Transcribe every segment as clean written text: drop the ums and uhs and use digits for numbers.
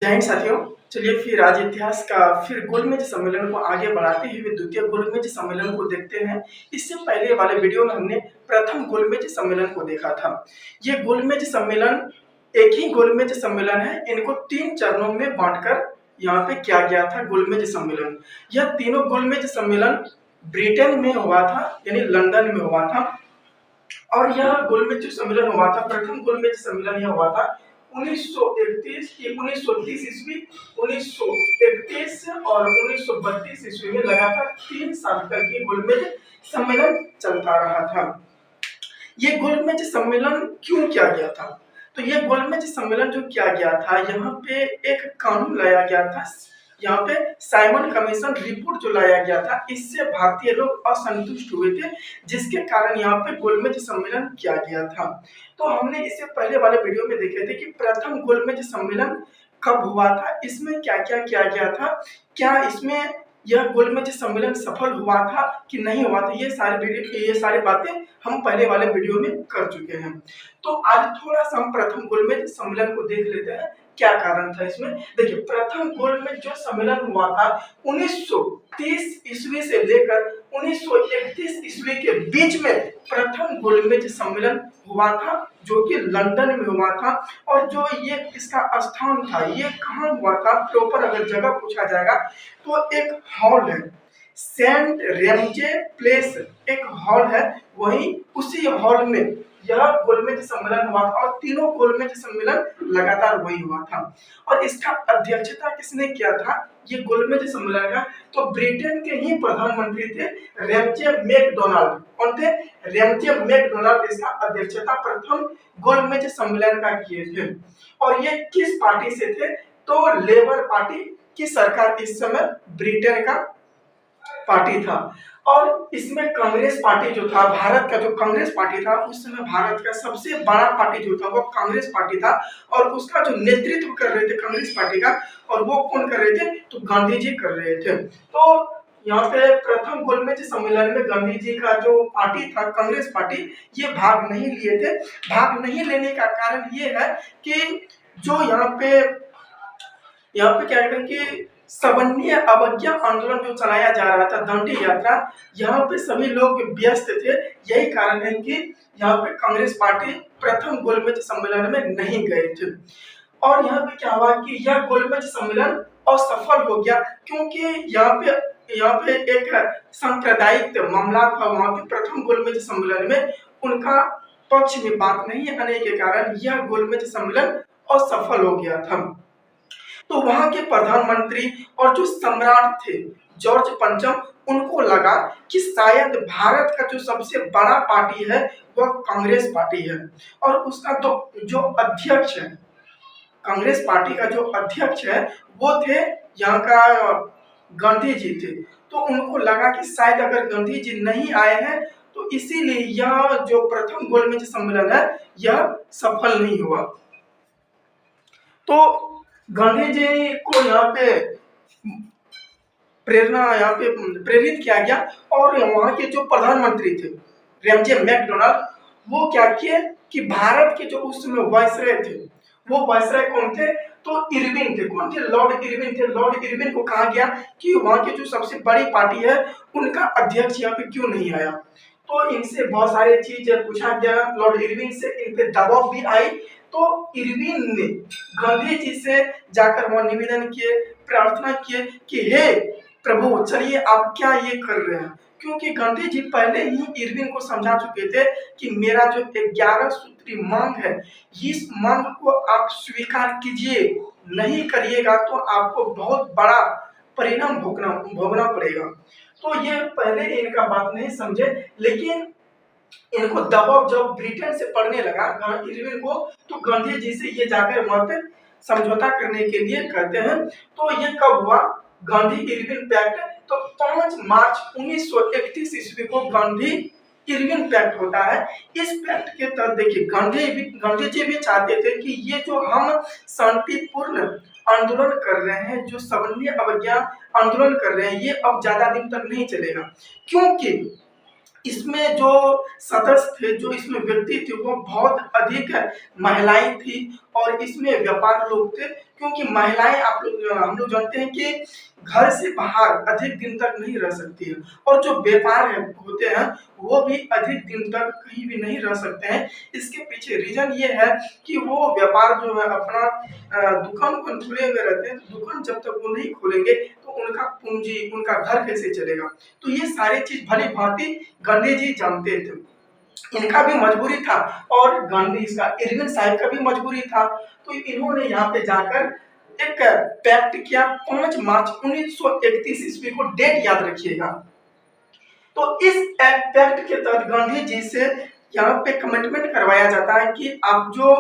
जय हिंद साथियों। चलिए फिर आज इतिहास का फिर गोलमेज सम्मेलन को आगे बढ़ाते हुए द्वितीय गोलमेज सम्मेलन को देखते हैं। इससे पहले वाले वीडियो में हमने प्रथम गोलमेज सम्मेलन को देखा था। ये गोलमेज सम्मेलन एक ही गोलमेज सम्मेलन है। इनको 3 चरणों में बांटकर यहाँ पे किया गया था गोलमेज सम्मेलन। यह तीनों गोलमेज सम्मेलन ब्रिटेन में हुआ था, यानी लंदन में हुआ था। और यह गोलमेज सम्मेलन हुआ था, प्रथम गोलमेज सम्मेलन यह हुआ था 1931 1930 ईस्वी, 1931 और 1932 ईस्वी में लगातार 3 साल तक ये गोलमेज सम्मेलन चलता रहा था। ये गोलमेज सम्मेलन क्यों किया गया था? तो ये गोलमेज सम्मेलन जो किया गया था, यहाँ पे एक कानून लाया गया था। यहाँ पे साइमन कमीशन रिपोर्ट जो लाया गया था, इससे भारतीय लोग असंतुष्ट हुए थे, जिसके कारण यहाँ पे गोलमेज सम्मेलन किया गया था। तो हमने इससे पहले वाले वीडियो में देखे थे कि प्रथम गोलमेज सम्मेलन कब हुआ था, इसमें क्या क्या किया गया था, क्या इसमें यह गोलमेज सम्मेलन सफल हुआ था कि नहीं हुआ था, ये सारी बातें हम पहले वाले वीडियो में कर चुके हैं। तो आज थोड़ा सा हम प्रथम गोलमेज सम्मेलन को देख लेते हैं, क्या कारण था इसमें। देखिए, प्रथम गोलमेज जो सम्मेलन हुआ था 1930 ईस्वी से लेकर 1931 ईस्वी के बीच में प्रथम गोलमेज सम्मेलन हुआ था, जो कि लंदन में हुआ था। और जो ये इसका स्थान था, ये कहाँ हुआ था, प्रॉपर अगर जगह पूछा जाएगा तो एक हॉल है, सेंट रेमजे प्लेस एक हॉल है, वहीं उसी हॉल में यह गोलमेज सम्मेलन हुआ था। और तीनों गोलमेज सम्मेलन लगातार वही हुआ था। और इसका अध्यक्षता किसने किया था ये गोलमेज सम्मेलन का? तो ब्रिटेन के ही प्रधानमंत्री थे, रैमजे मैकडोनाल्ड। कौन थे? रैमजे मैकडोनाल्ड इसका अध्यक्षता प्रथम गोलमेज सम्मेलन का किए थे। और ये किस पार्टी से थे? तो लेबर पार्टी की सरकार इस समय ब्रिटेन का पार्टी था। और इसमें कांग्रेस पार्टी जो था, भारत का जो कांग्रेस पार्टी था, उस समय भारत का सबसे बड़ा पार्टी जो था वो कांग्रेस पार्टी था। और उसका जो नेतृत्व कर रहे थे कांग्रेस पार्टी का, और वो कौन कर रहे थे? तो गांधी जी कर रहे थे। तो यहाँ पे प्रथम गोलमेज सम्मेलन में गांधी जी का जो पार्टी था, कांग्रेस पार्टी, ये भाग नहीं लिए थे। भाग नहीं लेने का कारण ये है कि जो यहाँ पे क्या कहते हैं कि सवर्णीय अवज्ञा आंदोलन जो चलाया जा रहा था, दांडी यात्रा, यहाँ पे सभी लोग व्यस्त थे। यही कारण है कि यहाँ पे कांग्रेस पार्टी प्रथम गोलमेज सम्मेलन में नहीं गए थे। और यहाँ पे क्या हुआ कि यह गोलमेज सम्मेलन असफल हो गया, क्योंकि यहाँ पे एक सांप्रदायिक मामला था। वहां पे प्रथम गोलमेज सम्मेलन में उनका पक्ष में बात नहीं आने के कारण यह गोलमेज सम्मेलन असफल हो गया था। तो वहां के प्रधानमंत्री और जो सम्राट थे जॉर्ज पंचम, उनको लगा कि शायद भारत का जो सबसे बड़ा पार्टी है वह कांग्रेस पार्टी है। और उसका तो जो अध्यक्ष है, कांग्रेस पार्टी का जो अध्यक्ष है, वो थे यहाँ का गांधी जी थे। तो उनको लगा कि शायद अगर गांधी जी नहीं आए हैं तो इसीलिए यह जो प्रथम गोलमेज सम्मेलन है यह सफल नहीं हुआ। तो गांधी जी को यहाँ पे प्रेरित किया गया। और वहां के जो प्रधानमंत्री थे रैमजे मैकडोनाल्ड, वो क्या किए कि भारत के जो उस समय वायसराय थे, वो वायसराय कौन थे? तो इरविन थे। कौन थे? लॉर्ड इरविन थे। लॉर्ड इरविन को कहा गया कि वहां की जो सबसे बड़ी पार्टी है उनका अध्यक्ष यहाँ पे क्यों नहीं आया। तो इनसे बहुत सारी चीजें पूछा गया, लॉर्ड इरविन से इन पे दबाव भी आई। तो इरविन ने गांधी जी से जाकर वहां निवेदन किए, प्रार्थना किए कि हे प्रभु, चलिए आप क्या ये कर रहे हैं। क्योंकि गांधी जी पहले ही इरविन को समझा चुके थे कि मेरा जो 11 सूत्री मांग है, इस मांग को आप स्वीकार कीजिए, नहीं करिएगा तो आपको बहुत बड़ा परिणाम भोगना पड़ेगा। तो ये पहले इनका बात नहीं समझे, लेकिन इनको दबाव जब ब्रिटेन से पड़ने लगा इरविन को, तो गांधी जी से ये जाकर वहां पे समझौता करने के लिए कहते हैं। तो ये कब हुआ? Gandhi Irwin pact. तो 5 मार्च 1931 ईस्वी को गांधी इरविन पैक्ट होता है। इस पैक्ट के तहत देखिए, गांधी जी भी चाहते थे कि ये जो हम शांतिपूर्ण आंदोलन कर रहे हैं, जो सवर्णीय अवज्ञा आंदोलन कर रहे हैं, ये अब ज्यादा दिन तक नहीं चलेगा। क्योंकि इसमें जो सदस्य थे, जो इसमें व्यक्ति थे, वो बहुत अधिक महिलाएं थी और इसमें व्यापार लोग थे। क्योंकि महिलाएं हम लोग जानते हैं कि घर से बाहर अधिक दिन तक नहीं रह सकती है, और जो व्यापार होते हैं वो भी अधिक दिन तक कहीं भी नहीं रह सकते हैं। इसके पीछे रीजन ये है कि वो व्यापार जो है अपना दुकान खुले हुए रहते हैं, तो दुकान जब तक वो नहीं खोलेंगे तो उनका पूंजी, उनका घर कैसे चलेगा। तो ये सारी चीज भली भांति गांधी जी जानते थे, इनका भी मजबूरी था और गांधी इसका इरविन साहब का भी मजबूरी था। तो इन्होंने यहाँ पे जाकर एक पैक्ट किया 5 मार्च 1931 ईस्वी को, डेट याद रखिएगा। तो इस पैक्ट के तहत गांधी जी से यहाँ पे कमिटमेंट करवाया जाता है कि आप जो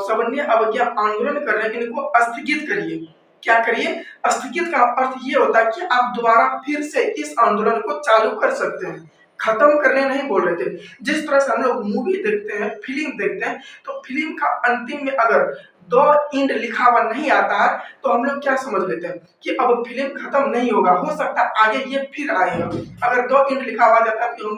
सवर्णीय अवज्ञा आंदोलन कर रहे हैं इनको स्थगित करिए। क्या करिए? स्थगित का अर्थ ये होता है कि आप दोबारा फिर से इस आंदोलन को चालू कर सकते हैं, खत्म करने नहीं बोल रहे थे। जिस तरह से हम लोग मूवी देखते हैं, फिल्म देखते हैं, तो फिल्म का अंतिम में अगर द एंड लिखा हुआ नहीं आता है तो हम लोग क्या समझ लेते हैं कि अब फिल्म खत्म नहीं होगा, हो सकता है आगे ये फिर आएगा। अगर द एंड लिखा हुआ जाता है तो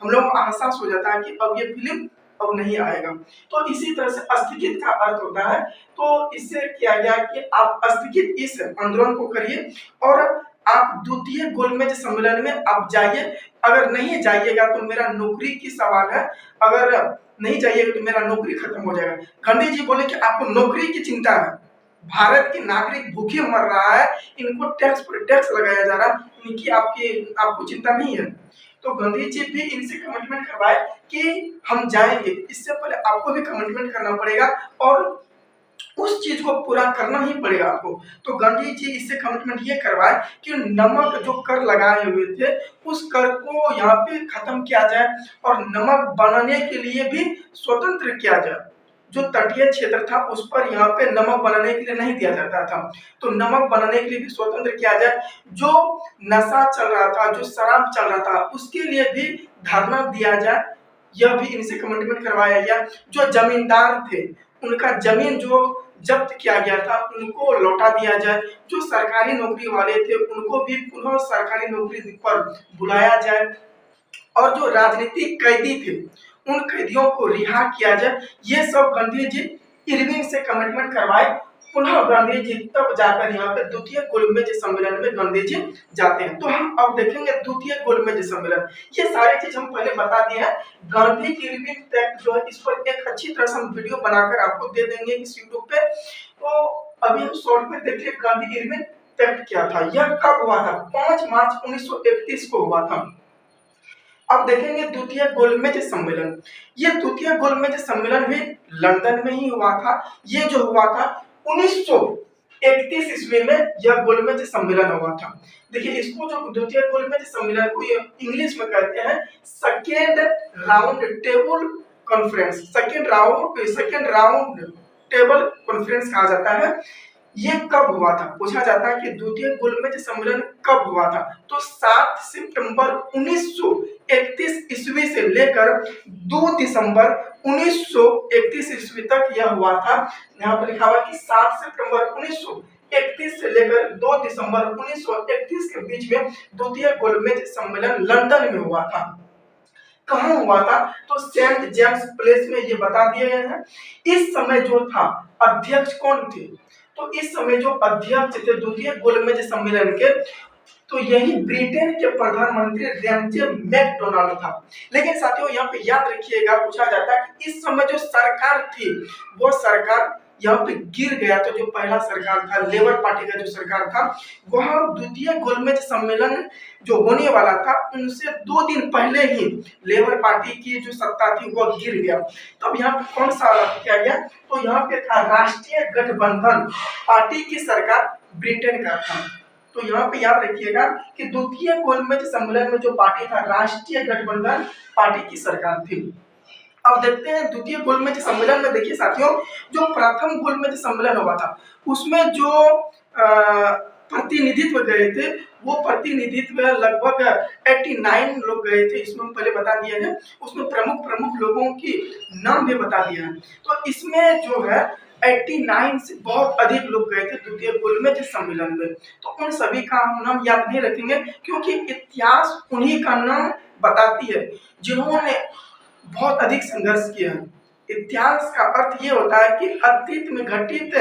हम लोग को एहसास हो जाता है कि अब ये फिल्म अब नहीं आएगा। तो इसी तरह से स्थगित का अर्थ होता है। तो इससे किया गया कि आप स्थगित इस आंदोलन को करिए और आप द्वितीय गोलमेज सम्मेलन में आप जाइए। अगर नहीं जाइएगा तो मेरा नौकरी की सवाल है, अगर नहीं जाइएगा तो मेरा नौकरी खत्म हो जाएगा। गांधी जी बोले कि आपको नौकरी की चिंता है, भारत के नागरिक भूखे मर रहा है, इनको टैक्स पर टैक्स लगाया जा रहा है, इनकी आपको चिंता नहीं है। तो गांधी जी भी इनसे कमिटमेंट करवाए कि हम जाएंगे। इससे पहले आपको भी कमिटमेंट करना पड़ेगा और उस चीज को पूरा करना ही पड़ेगा आपको। तो गांधी जी इससे कमिटमेंट ये करवाए कि नमक जो कर लगाए हुए थे उस कर को यहाँ पे खत्म किया जाए और नमक बनाने के लिए भी स्वतंत्र किया जाए। जो तटीय क्षेत्र था उस पर यहाँ पे नमक बनाने के लिए नहीं दिया जाता था, तो नमक बनाने के लिए भी स्वतंत्र किया जाए। जो नशा चल रहा था, जो शराब चल रहा था, उसके लिए भी धरना दिया जाए, यह भी इनसे कमिटमेंट करवाया गया। जो जमींदार थे उनका जमीन जो जब्त किया गया था उनको लौटा दिया जाए। जो सरकारी नौकरी वाले थे उनको भी पुनः सरकारी नौकरी पर बुलाया जाए और जो राजनीतिक कैदी थे उन कैदियों को रिहा किया जाए। ये सब गांधी जी इरविन से कमिटमेंट करवाए। पुनः गांधी जी तब जाकर यहाँ पे द्वितीय गोलमेज सम्मेलन में गांधी जी जाते हैं। तो हम अब देखेंगे द्वितीय गोलमेज सम्मेलन। ये सारी चीज हम पहले बता दिए हैं। गांधी इरविन पैक्ट जो है इस पर एक अच्छी तरह से हम वीडियो बनाकर आपको दे देंगे इस यूट्यूब पे। तो अभी हम शॉर्ट में देखिए गांधी इरविन पैक्ट क्या था, यह कब हुआ था? 5 मार्च 1931 को हुआ था। अब देखेंगे द्वितीय गोलमेज सम्मेलन। ये द्वितीय गोलमेज सम्मेलन भी लंदन में ही हुआ था। ये जो हुआ था 1931 ईस्वी में यह गोलमेज सम्मेलन हुआ था। देखिए इसको जो द्वितीय गोलमेज सम्मेलन को इंग्लिश में कहते हैं second round table conference. Second round table conference कहा जाता है। ये कब हुआ था? पूछा जाता है कि द्वितीय गोलमेज सम्मेलन कब हुआ था? तो 7 सितंबर 1931 ईस्वी से लेकर 2 दिसंबर 1931 ईस्वी तक यह हुआ था। यहाँ पर लिखा हुआ कि 7 सितंबर 1931 से लेकर 2 दिसंबर 1931 के बीच में द्वितीय गोलमेज सम्मेलन लंदन में हुआ था। कहाँ हुआ था? तो सेंट जेम्स प्लेस में ये बता दिए गए हैं। इस समय जो था अध्यक्ष कौन थे? तो इस समय जो अध्यक्ष थे द्वितीय गोलमेज सम्मेलन के, तो यही ब्रिटेन के प्रधानमंत्री रैमजे मैकडोनाल्ड था। लेकिन साथियों यहाँ पे याद रखिएगा, पूछा जाता है कि इस समय जो सरकार थी वो सरकार यहाँ पे गिर गया। तो जो पहला सरकार था लेबर पार्टी का जो सरकार था वह द्वितीय गोलमेज सम्मेलन जो होने वाला था उनसे 2 दिन पहले ही लेबर पार्टी की जो सत्ता थी वह गिर गया। तब यहाँ पे कौन सा किया गया? तो यहाँ पे था राष्ट्रीय गठबंधन पार्टी की सरकार ब्रिटेन का था। तो यहाँ पे याद रखिएगा कि द्वितीय गोलमेज सम्मेलन में जो पार्टी था राष्ट्रीय गठबंधन पार्टी की सरकार थी। अब देखते हैं द्वितीय गोलमेज सम्मेलन में। देखिए साथियों जो प्रथम गोलमेज सम्मेलन हुआ था उसमें जो प्रतिनिधित्व गए थे वो प्रतिनिधित्व लगभग 89 लोग गए थे। इसमें पहले बता दिया है, उसमें प्रमुख लोगों की नाम भी बता दिया है। तो इसमें जो है 89 से बहुत अधिक लोग गए थे द्वितीय गोलमेज सम्मेलन में। तो उन सभी का हम नाम याद नहीं रखेंगे क्योंकि इतिहास उन्हीं का नाम बताती है जिन्होंने बहुत अधिक संघर्ष किया है। इतिहास का अर्थ ये होता है कि अतीत में घटित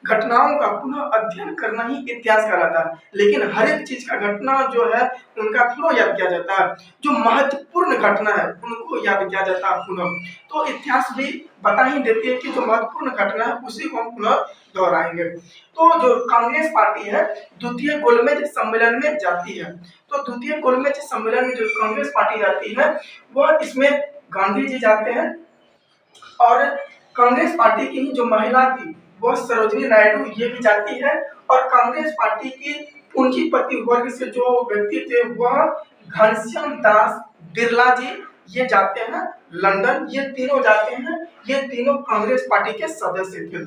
घटनाओं का पुनः अध्ययन करना ही इतिहास कहलाता है। लेकिन हर एक चीज का घटना जो है उनका पुनः याद किया जाता है, जो महत्वपूर्ण घटना है उनको याद किया जाता है पुनः। तो इतिहास भी बता ही देती है कि जो महत्वपूर्ण घटना है उसी को हम पुनः दोहराएंगे। तो जो कांग्रेस पार्टी है द्वितीय गोलमेज सम्मेलन में जाती है। तो द्वितीय गोलमेज सम्मेलन में जो कांग्रेस पार्टी जाती है वह इसमें गांधी जी जाते हैं और कांग्रेस पार्टी की ही जो महिला थी वह सरोजिनी नायडू ये भी जाती है, और कांग्रेस पार्टी की पूंजीपति वर्ग से जो व्यक्ति थे वह घनश्याम दास बिरला जी ये जाते हैं लंदन। ये तीनों जाते हैं, ये तीनों कांग्रेस पार्टी के सदस्य थे।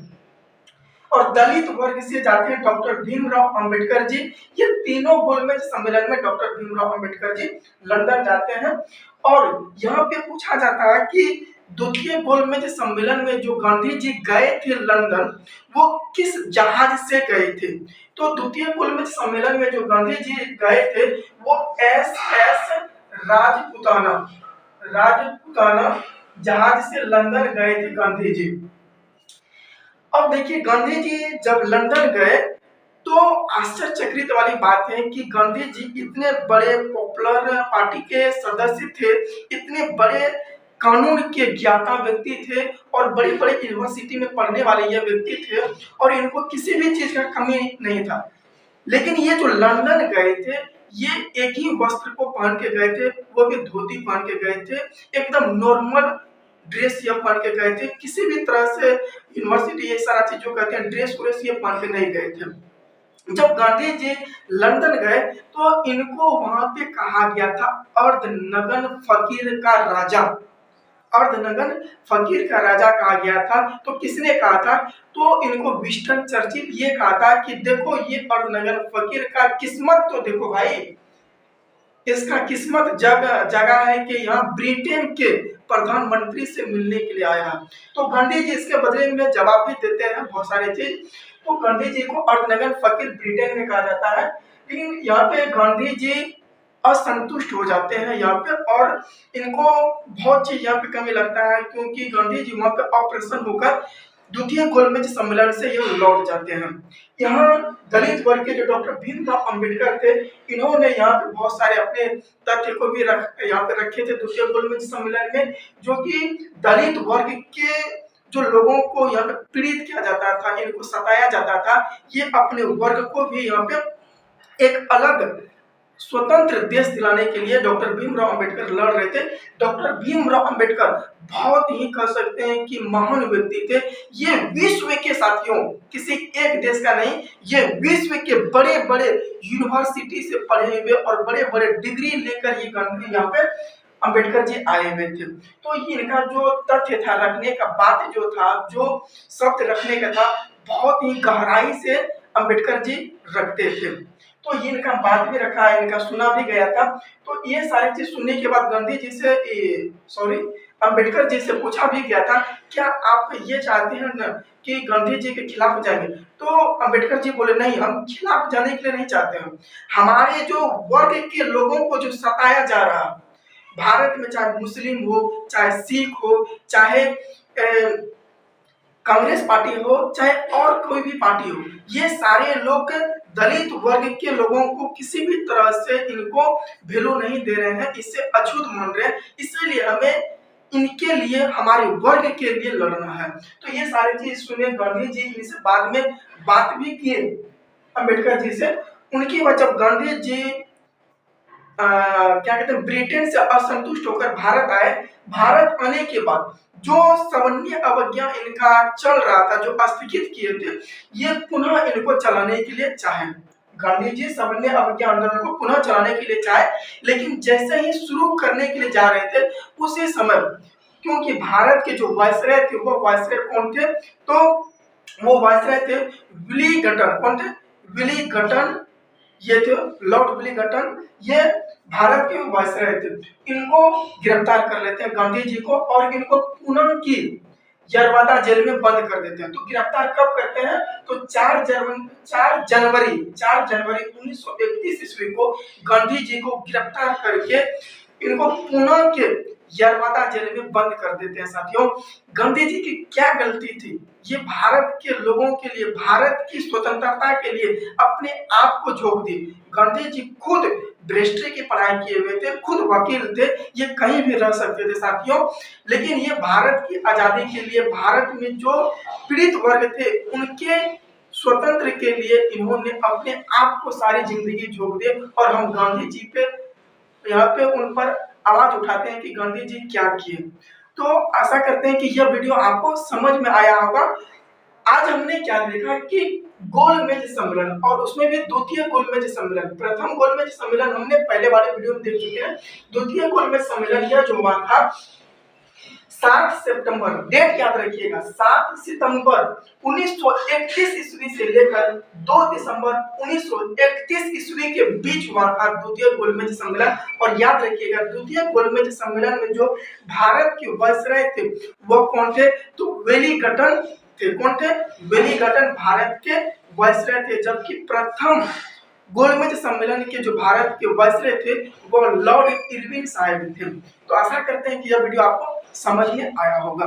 और दलित वर्ग से जाते हैं डॉक्टर भीमराव अंबेडकर जी। ये तीनों गोलमेज सम्मेलन में डॉक्टर भीमराव अंबेडकर जी लंदन जाते हैं। और यहाँ पे पूछा जाता है कि द्वितीय गोलमेज सम्मेलन में जो गांधी जी गए थे लंदन वो किस जहाज से गए थे। तो द्वितीय गोलमेज सम्मेलन में जो गांधी जी गए थे वो SS राजपुताना राजपुताना जहाज से लंदन गए थे गांधी जी। अब देखिए गांधी जी जब लंदन गए तो आश्चर्यचकित वाली बात है कि गांधी जी इतने बड़े पॉपुलर पार्टी के सदस्य थे, इतने बड़े कानून के ज्ञाता व्यक्ति थे और बड़ी बड़ी यूनिवर्सिटी में पढ़ने वाले ये व्यक्ति थे और इनको किसी भी चीज का कमी नहीं था। लेकिन ये जो लंदन गए थे ये एक ही वस्त्र को पहन के गए थे, वो भी धोती पहन के गए थे, एकदम नॉर्मल ड्रेस ये पहन के गए थे। किसी भी तरह से यूनिवर्सिटी ये सारा चीज जो कहते हैं ड्रेस व्रेस ये पहन के नहीं गए थे। जब गांधी जी लंदन गए तो इनको वहां पे कहा गया था अर्धनग्न फकीर का राजा। अर्धनग्न फकीर का राजा कहा गया था। तो किसने कहा था? तो इनको विंस्टन चर्चिल ये कहा था कि देखो ये अर्धनग्न फकीर का किस्मत तो देखो भाई, इसका किस्मत जगह है कि यहाँ ब्रिटेन के प्रधानमंत्री से मिलने के लिए आया। तो गांधी जी इसके बदले में जवाब भी देते हैं बहुत सारे चीज। तो गांधी जी को अर्धनग्न फकीर ब्रिटेन में कहा जाता है, लेकिन यहाँ पे गांधी जी असंतुष्ट हो जाते हैं यहाँ पे, और इनको बहुत चीज यहाँ पे कमी लगता है क्योंकि गांधी जी वहाँ पे ऑपरेशन होकर द्वितीय गोलमेज सम्मेलन से ये लौट जाते हैं। यहाँ दलित वर्ग के जो डॉक्टर भीमराव अंबेडकर थे इन्होंने यहाँ पे बहुत सारे अपने तथ्य को भी यहाँ पे रखे थे द्वितीय गोलमेज सम्मेलन में, जो कि दलित वर्ग के जो लोगों को यहाँ पे पीड़ित किया जाता था, इनको सताया जाता था, ये अपने वर्ग को भी यहाँ पे एक अलग स्वतंत्र देश दिलाने के लिए डॉक्टर भीमराव अंबेडकर लड़ रहे थे। डॉक्टर भीमराव अंबेडकर बहुत ही कह सकते हैं कि महान व्यक्ति थे। ये विश्व के साथियों किसी एक देश का नहीं, ये विश्व के बड़े बड़े यूनिवर्सिटी से पढ़े हुए और बड़े बड़े डिग्री लेकर ये गांधी यहाँ पे अंबेडकर जी आए हुए थे। तो इनका जो तथ्य था रखने का, बात जो था, जो शब्द रखने का था, बहुत ही गहराई से अंबेडकर जी रखते थे। तो इनका बात भी रखा है, इनका सुना भी गया था। तो ये सारी चीज सुनने के बाद गांधी जी से अंबेडकर जी से पूछा भी गया था क्या आप ये चाहते हैं ना कि गांधी जी के खिलाफ जाएंगे। तो अंबेडकर जी बोले नहीं, हम खिलाफ जाने के लिए नहीं चाहते हैं। हमारे जो वर्ग के लोगों को जो सताया जा रहा भारत में, चाहे मुस्लिम हो, चाहे सिख हो, चाहे कांग्रेस पार्टी हो, चाहे और कोई भी पार्टी हो, ये सारे लोग दलित वर्ग के लोगों को किसी भी तरह से इनको वैल्यू नहीं दे रहे हैं, इससे अछूत मान रहे हैं। इसलिए हमें इनके लिए, हमारे वर्ग के लिए लड़ना है। तो ये सारी चीज सुने गांधी जी, इनसे बाद में बात भी किए अंबेडकर जी से। उनकी वजह जब गांधी जी क्या कहते हैं ब्रिटेन से असंतुष्ट होकर भारत आए, भारत आने के बाद जो सवर्ण अवज्ञा इनका चल रहा था, जो स्थगित किए थे, ये पुनः इनको चलाने के लिए चाहे। गांधी जी सवर्ण अवज्ञा आंदोलन को पुनः चलाने के लिए चाहे, लेकिन जैसे ही शुरू करने के लिए जा रहे थे उसी समय, क्योंकि भारत के जो वायसराय थे वो वायसराय कौन थे? तो वो वायसराय थे विलिंगटन। कौन थे? विलिंगटन। ये थे लॉर्ड विलिंगटन, ये भारत के वायसराय थे। इनको गिरफ्तार कर लेते हैं गांधी जी को, और इनको पुणे की यरवादा जेल में बंद कर देते हैं। तो गिरफ्तार कब करते हैं? तो 4 जनवरी 1931 ईस्वी को गांधी जी को गिरफ्तार करके इनको पुणे के यरवदा जेल में बंद कर देते हैं। साथियों, गांधी जी की क्या गलती थी? ये भारत के लोगों के लिए, भारत की स्वतंत्रता के लिए अपने आप को झोंक दी। गांधी जी खुद बैरिस्ट्री की पढ़ाई किए हुए थे, खुद वकील थे, ये कहीं भी रह सकते थे साथियों, लेकिन ये भारत की आजादी के लिए, भारत में जो पीड़ित वर्ग थे उनके स्वतंत्र के लिए इन्होंने अपने आप को सारी जिंदगी झोंक दी। और हम गांधी जी पे यहाँ पे उन पर आवाज उठाते हैं कि गांधी जी क्या किए। तो आशा करते हैं कि यह वीडियो आपको समझ में आया होगा। आज हमने क्या देखा कि गोलमेज सम्मेलन, और उसमें भी द्वितीय गोलमेज सम्मेलन। प्रथम गोलमेज सम्मेलन हमने पहले वाले वीडियो में देख चुके हैं। द्वितीय गोलमेज सम्मेलन यह जो हुआ था 7 सितंबर, डेट याद रखिएगा, 7 सितंबर 1931 ईस्वी से लेकर 2 दिसंबर 1931 ईस्वी के बीच हुआ था द्वितीय गोलमेज सम्मेलन। और याद रखिएगा, द्वितीय गोलमेज सम्मेलन में जो भारत के वायसराय थे वो कौन थे? तो वेलिंगटन थे। कौन थे? वेलिंगटन भारत के वायसराय थे। जबकि प्रथम गोलमेज सम्मेलन के जो भारत के वायसराय थे वो लॉर्ड इरविन साहब थे। तो आशा करते हैं कि यह वीडियो आपको समझ में आया होगा।